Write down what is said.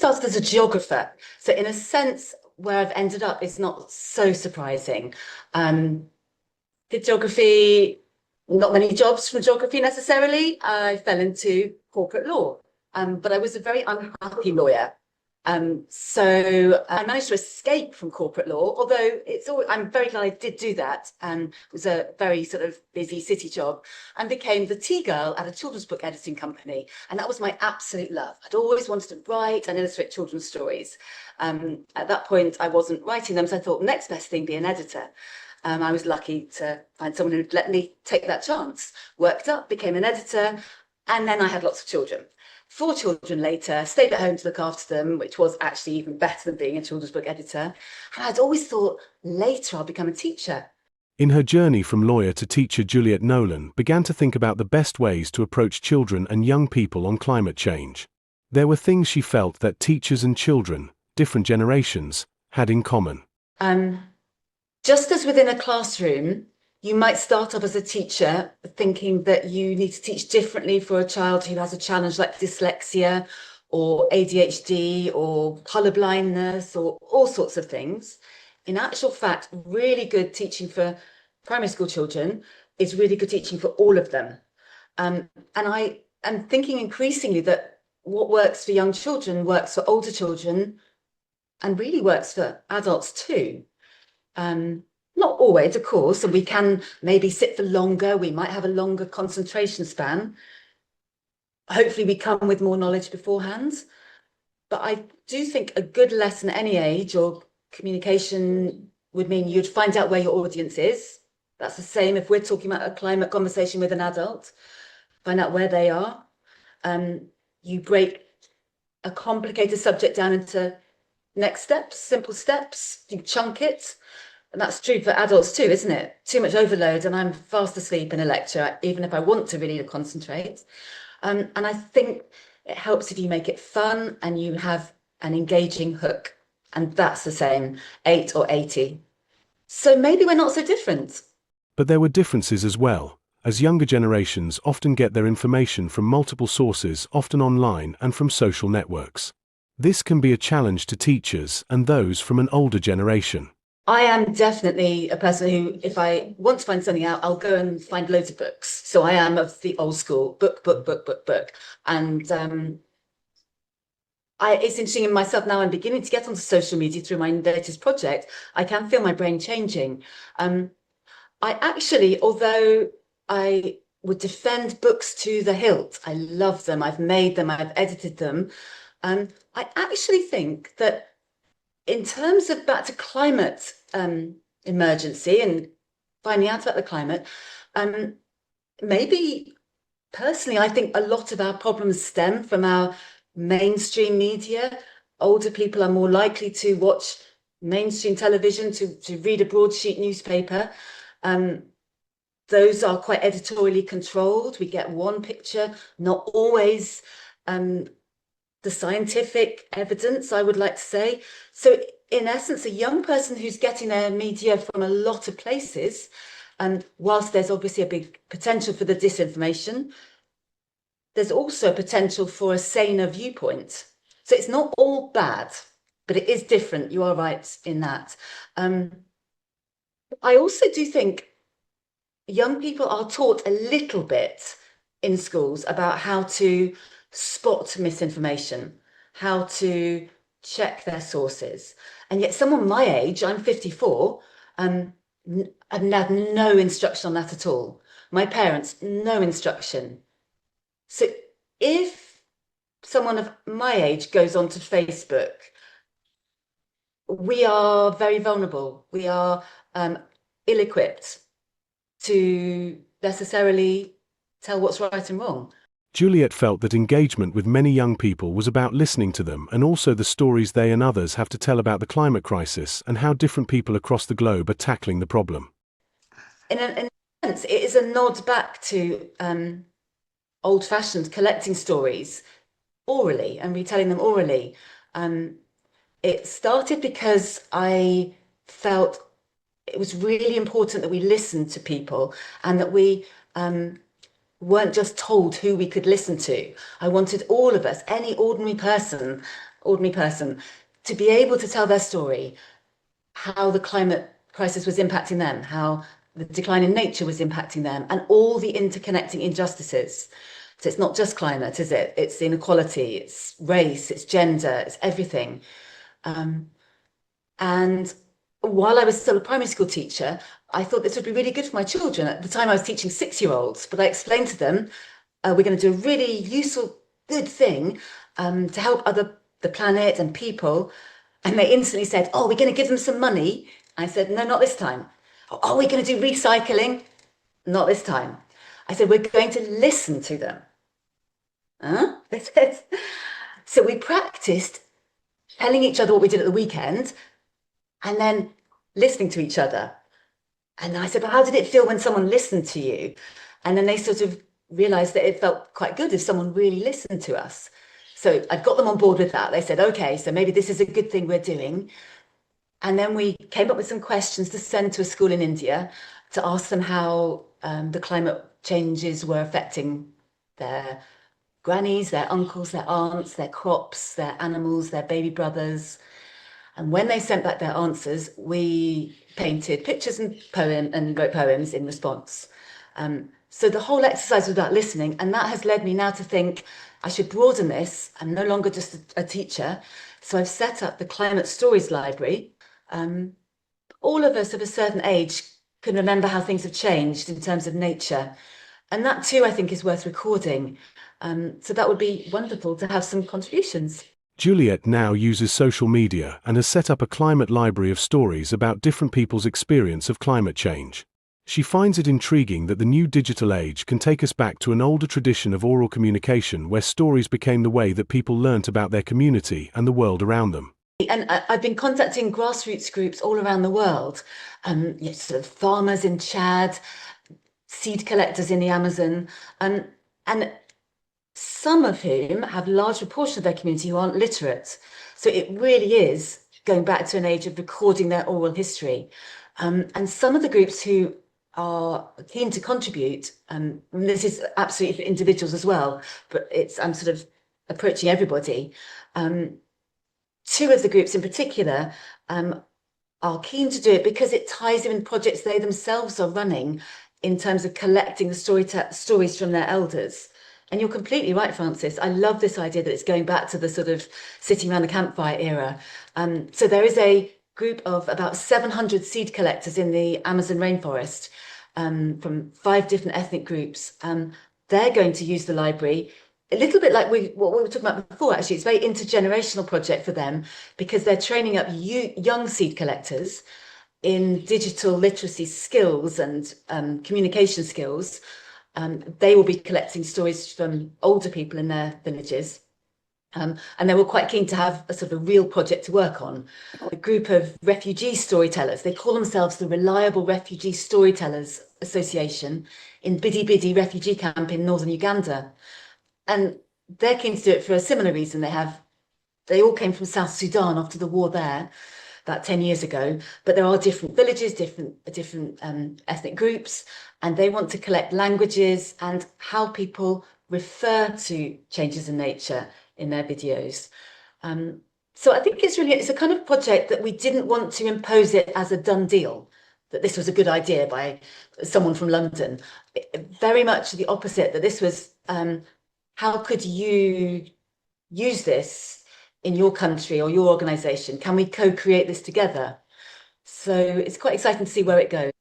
started as a geographer. So in a sense, where I've ended up is not so surprising. Um, did geography, not many jobs from geography necessarily. I fell into corporate law, but I was a very unhappy lawyer. So I managed to escape from corporate law, although I'm very glad I did do that. It was a very sort of busy city job, and became the tea girl at a children's book editing company. And that was my absolute love. I'd always wanted to write and illustrate children's stories. At that point, I wasn't writing them, so I thought next best thing, be an editor. I was lucky to find someone who'd let me take that chance. Worked up, became an editor, and then I had lots of children. 4 children later, stayed at home to look after them, which was actually even better than being a children's book editor. And I'd always thought later I'll become a teacher. In her journey from lawyer to teacher, Juliet Nolan began to think about the best ways to approach children and young people on climate change. There were things she felt that teachers and children, different generations, had in common. Just as within a classroom, you might start off as a teacher thinking that you need to teach differently for a child who has a challenge like dyslexia or ADHD or colour blindness or all sorts of things. In actual fact, really good teaching for primary school children is really good teaching for all of them. And I am thinking increasingly that what works for young children works for older children and really works for adults too. Not always, of course, and we can maybe sit for longer. We might have a longer concentration span. Hopefully we come with more knowledge beforehand. But I do think a good lesson at any age or communication would mean you'd find out where your audience is. That's the same if we're talking about a climate conversation with an adult. Find out where they are. You break a complicated subject down into next steps, simple steps. You chunk it. And that's true for adults too, isn't it? Too much overload and I'm fast asleep in a lecture, even if I want to really concentrate. And I think it helps if you make it fun and you have an engaging hook. And that's the same, 8 or 80. So maybe we're not so different. But there were differences as well, as younger generations often get their information from multiple sources, often online and from social networks. This can be a challenge to teachers and those from an older generation. I am definitely a person who, if I want to find something out, I'll go and find loads of books. So I am of the old school, book. And it's interesting in myself now, I'm beginning to get onto social media through my latest project. I can feel my brain changing. I actually, although I would defend books to the hilt, I love them, I've made them, I've edited them. I actually think that in terms of back to climate emergency and finding out about the climate, maybe personally, I think a lot of our problems stem from our mainstream media. Older people are more likely to watch mainstream television, to read a broadsheet newspaper. Those are quite editorially controlled. We get one picture, not always the scientific evidence, I would like to say. So in essence, a young person who's getting their media from a lot of places, and whilst there's obviously a big potential for the disinformation, there's also potential for a saner viewpoint. So it's not all bad, but it is different. You are right in that. I also do think young people are taught a little bit in schools about how to spot misinformation, how to check their sources. And yet someone my age, I'm 54, I've had no instruction on that at all. My parents, no instruction. So if someone of my age goes onto Facebook, we are very vulnerable. We are ill-equipped to necessarily tell what's right and wrong. Juliet felt that engagement with many young people was about listening to them and also the stories they and others have to tell about the climate crisis and how different people across the globe are tackling the problem. In a sense, it is a nod back to old-fashioned collecting stories orally and retelling them orally. It started because I felt it was really important that we listened to people and that we weren't just told who we could listen to. I wanted all of us, any ordinary person, ordinary person, to be able to tell their story, how the climate crisis was impacting them, how the decline in nature was impacting them, and all the interconnecting injustices. So it's not just climate, is it? It's inequality, it's race, it's gender, it's everything. And while I was still a primary school teacher, I thought this would be really good for my children. At the time, I was teaching 6-year-olds, but I explained to them, we're going to do a really useful, good thing to help the planet and people. And they instantly said, oh, we're going to give them some money. I said, no, not this time. Oh, we're going to do recycling. Not this time. I said, we're going to listen to them. Huh? They said. So we practiced telling each other what we did at the weekend and then listening to each other. And I said, well, how did it feel when someone listened to you? And then they sort of realized that it felt quite good if someone really listened to us. So I'd got them on board with that. They said, okay, so maybe this is a good thing we're doing. And then we came up with some questions to send to a school in India to ask them how the climate changes were affecting their grannies, their uncles, their aunts, their crops, their animals, their baby brothers. And when they sent back their answers, we painted pictures and wrote poems in response. So the whole exercise was about listening, and that has led me now to think I should broaden this. I'm no longer just a teacher. So I've set up the Climate Stories Library. All of us of a certain age can remember how things have changed in terms of nature. And that too, I think, is worth recording. So that would be wonderful to have some contributions. Juliet now uses social media and has set up a climate library of stories about different people's experience of climate change. She finds it intriguing that the new digital age can take us back to an older tradition of oral communication where stories became the way that people learnt about their community and the world around them. And I've been contacting grassroots groups all around the world, sort of farmers in Chad, seed collectors in the Amazon, and some of whom have a large proportion of their community who aren't literate. So it really is going back to an age of recording their oral history. And some of the groups who are keen to contribute, and this is absolutely for individuals as well, but I'm sort of approaching everybody. Two of the groups in particular are keen to do it because it ties in projects they themselves are running in terms of collecting the stories from their elders. And you're completely right, Francis. I love this idea that it's going back to the sort of sitting around the campfire era. So there is a group of about 700 seed collectors in the Amazon rainforest from 5 different ethnic groups. They're going to use the library a little bit like what we were talking about before, actually. It's a very intergenerational project for them because they're training up young seed collectors in digital literacy skills and communication skills. They will be collecting stories from older people in their villages. And they were quite keen to have a sort of a real project to work on. A group of refugee storytellers, they call themselves the Reliable Refugee Storytellers Association in Bidi Bidi refugee camp in northern Uganda. And they're keen to do it for a similar reason. They all came from South Sudan after the war there, about 10 years ago, but there are different villages, different ethnic groups, and they want to collect languages and how people refer to changes in nature in their videos. So I think it's a kind of project that we didn't want to impose it as a done deal, that this was a good idea by someone from London. Very much the opposite, that this was, how could you use this in your country or your organisation? Can we co-create this together? So it's quite exciting to see where it goes.